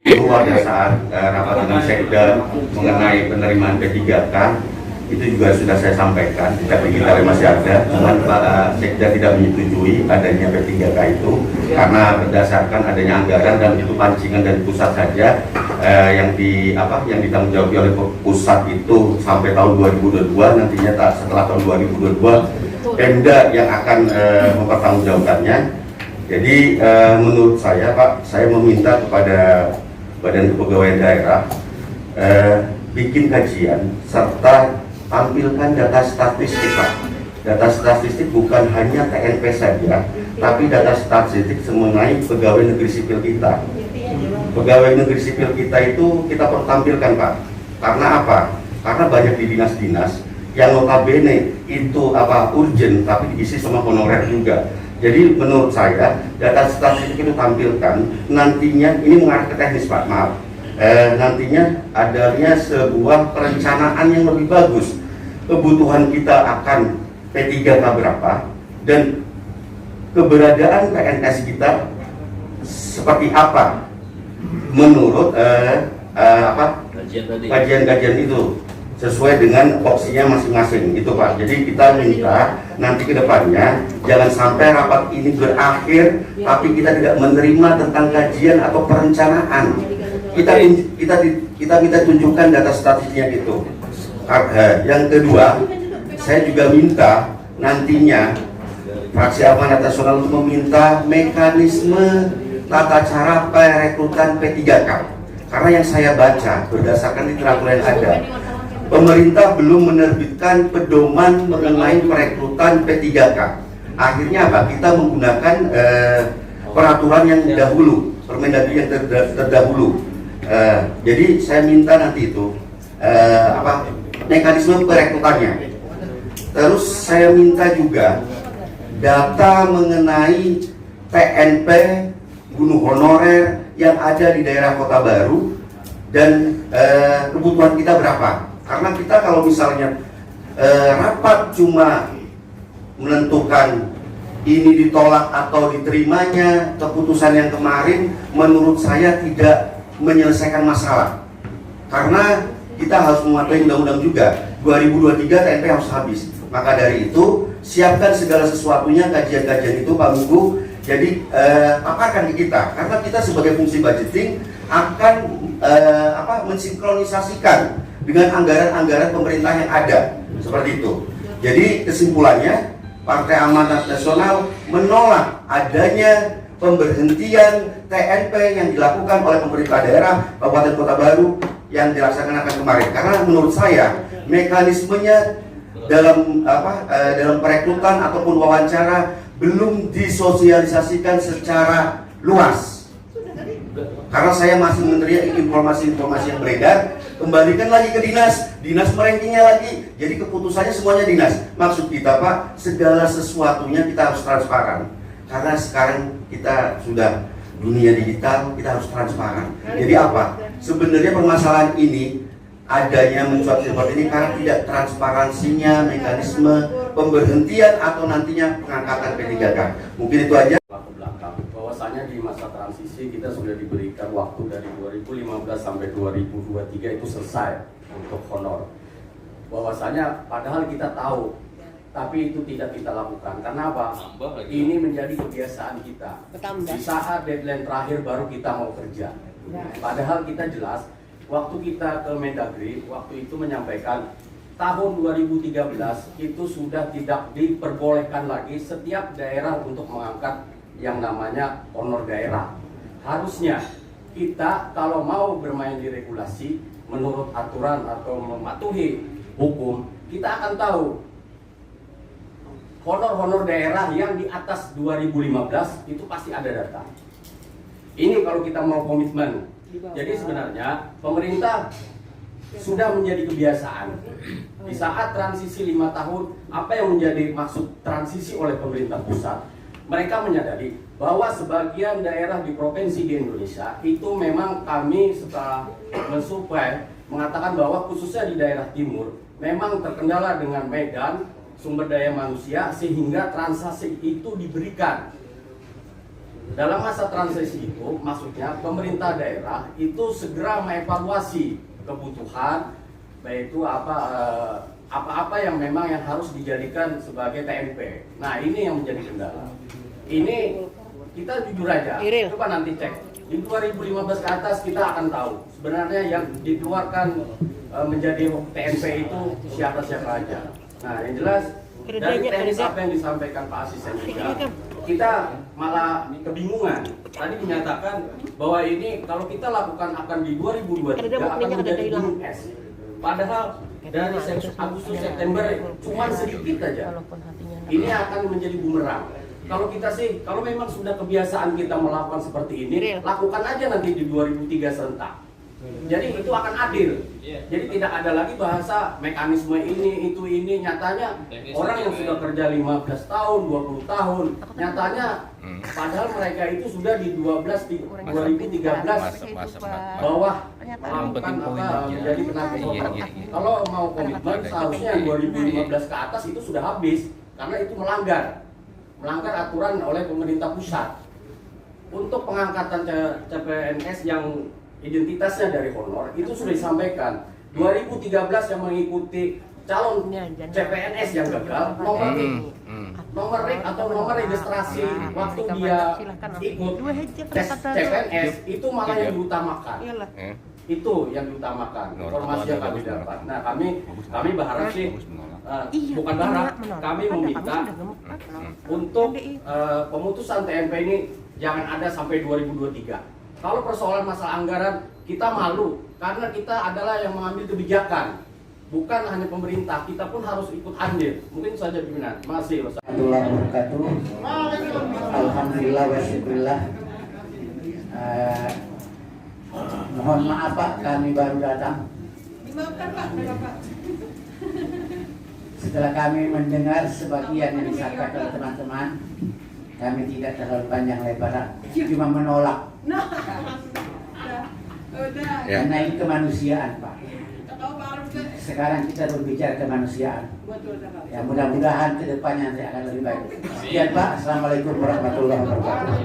Itu pada saat rapat dengan Sekda mengenai penerimaan P3K itu juga sudah saya sampaikan, tapi kita masih ada, cuman Pak Sekda tidak menyetujui adanya P3K itu karena berdasarkan adanya anggaran dan itu pancingan dari pusat saja yang ditanggung jawab oleh pusat itu sampai tahun 2022, nantinya setelah tahun 2022 Pemda yang akan mempertanggungjawabkannya. Jadi menurut saya Pak, saya meminta kepada Badan Kepegawaian Daerah bikin kajian serta tampilkan data statistik Pak. Data statistik bukan hanya TNP saja, tapi data statistik mengenai pegawai negeri sipil kita. Pegawai negeri sipil kita itu kita perlu tampilkan Pak. Karena apa? Karena banyak di dinas-dinas yang notabene itu urgent tapi diisi sama honorer juga. Jadi menurut saya data statistik itu tampilkan, nantinya ini mengarah ke teknis Pak, maaf. Nantinya adanya sebuah perencanaan yang lebih bagus. Kebutuhan kita akan P3K berapa dan keberadaan PNS kita seperti apa menurut kajian-kajian itu sesuai dengan opsinya masing-masing itu Pak. Jadi kita minta nanti ke depannya jangan sampai rapat ini berakhir tapi kita tidak menerima tentang kajian atau perencanaan. Kita minta tunjukkan data statistiknya gitu. Yang kedua, saya juga minta nantinya Fraksi Amanat Nasional untuk meminta mekanisme tata cara perekrutan P3K. Karena yang saya baca berdasarkan literatur yang ada, pemerintah belum menerbitkan pedoman mengenai perekrutan P3K. Akhirnya apa? Kita menggunakan peraturan yang dahulu, Permendagri yang terdahulu. Jadi saya minta nanti itu mekanisme perekrutannya. Terus saya minta juga data mengenai TNP guru honorer yang ada di daerah Kota Baru dan kebutuhan kita berapa. Karena kita kalau misalnya rapat cuma menentukan ini ditolak atau diterimanya keputusan yang kemarin, menurut saya tidak menyelesaikan masalah. Karena kita harus mematuhi undang-undang juga. 2023 TNP harus habis. Maka dari itu siapkan segala sesuatunya, kajian-kajian itu Pak Minggu. Jadi paparkan ke kita, karena kita sebagai fungsi budgeting akan mensinkronisasikan dengan anggaran-anggaran pemerintah yang ada seperti itu. Jadi kesimpulannya, Partai Amanat Nasional menolak adanya pemberhentian TNP yang dilakukan oleh pemerintah daerah Kabupaten Kota Baru yang dilaksanakan kemarin. Karena menurut saya mekanismenya dalam perekrutan ataupun wawancara belum disosialisasikan secara luas. Karena saya masih menerima informasi-informasi yang beredar, kembalikan lagi ke dinas merankingnya lagi. Jadi keputusannya semuanya dinas. Maksud kita Pak, segala sesuatunya kita harus transparan. Karena sekarang kita sudah dunia digital, kita harus transparan. Jadi apa? Sebenarnya permasalahan ini adanya mencuat seperti ini karena tidak transparansinya mekanisme pemberhentian atau nantinya pengangkatan P3K. Mungkin itu aja. Bahwasanya di masa transisi kita sudah diberikan waktu dari 2015 sampai 2023 itu selesai untuk honor. Bahwasanya padahal kita tahu, tapi itu tidak kita lakukan. Karena apa? Ini menjadi kebiasaan kita. Di saat deadline terakhir baru kita mau kerja. Padahal kita jelas waktu kita ke Mendagri, waktu itu menyampaikan tahun 2013 itu sudah tidak diperbolehkan lagi setiap daerah untuk mengangkat yang namanya honor daerah. Harusnya kita kalau mau bermain di regulasi menurut aturan atau mematuhi hukum, kita akan tahu honor-honor daerah yang di atas 2015 itu pasti ada data. Ini kalau kita mau komitmen. Jadi sebenarnya pemerintah sudah menjadi kebiasaan. Di saat transisi 5 tahun, apa yang menjadi maksud transisi oleh pemerintah pusat? Mereka menyadari bahwa sebagian daerah di provinsi di Indonesia itu memang kami setelah mensuplai mengatakan bahwa khususnya di daerah timur memang terkendala dengan medan, sumber daya manusia, sehingga transaksi itu diberikan Dalam masa transisi itu, maksudnya pemerintah daerah itu segera mengevaluasi kebutuhan, baik itu apa yang memang yang harus dijadikan sebagai TMP. Nah, ini yang menjadi kendala. Ini kita jujur aja, coba nanti cek di 2015 ke atas kita akan tahu sebenarnya yang dikeluarkan menjadi TMP itu siapa aja. Nah, yang jelas dari teknis apa yang disampaikan Pak Asisten juga, kita malah kebingungan. Tadi dinyatakan bahwa ini kalau kita lakukan akan di 2023 akan menjadi gunung es. Padahal dari Agustus September cuma sedikit aja. Ini akan menjadi bumerang. Kalau kita sih, kalau memang sudah kebiasaan kita melakukan seperti ini, lakukan aja nanti di 2003 serentak. Jadi itu akan adil. Jadi tidak ada lagi bahasa mekanisme ini, itu, ini. Nyatanya orang yang sudah kerja 15 tahun, 20 tahun, nyatanya padahal mereka itu sudah di 2013 bawah melakukan menjadi tenaga kontrak. Kalau mau komitmen seharusnya yang 2015 ke atas itu sudah habis, karena itu melanggar aturan oleh pemerintah pusat. Untuk pengangkatan CPNS yang identitasnya dari honor itu sudah disampaikan 2013 yang mengikuti calon CPNS yang gagal nomor atau nomor registrasi waktu dia ikut tes CPNS itu malah yang diutamakan. Itu yang diutamakan, informasi yang kami dapat. Nah, kami berharap sih bukan berharap, kami meminta untuk pemutusan TMP ini jangan ada sampai 2023. Kalau persoalan masalah anggaran, kita malu karena kita adalah yang mengambil kebijakan, bukan hanya pemerintah. Kita pun harus ikut andil. Mungkin saja pimpinan. Masih. Alhamdulillah wa syukurillah. Mohon maaf Pak, kami baru datang. Dimaafkan Pak, Bapak. Setelah kami mendengar sebagian yang disampaikan oleh teman-teman, kami tidak terlalu panjang lebar, cuma menolak. Nah, udah. Karena ini kemanusiaan Pak. Sekarang kita berbicara kemanusiaan. Ya, mudah-mudahan ke depannya akan lebih baik. Sekian Pak, Assalamualaikum warahmatullahi wabarakatuh.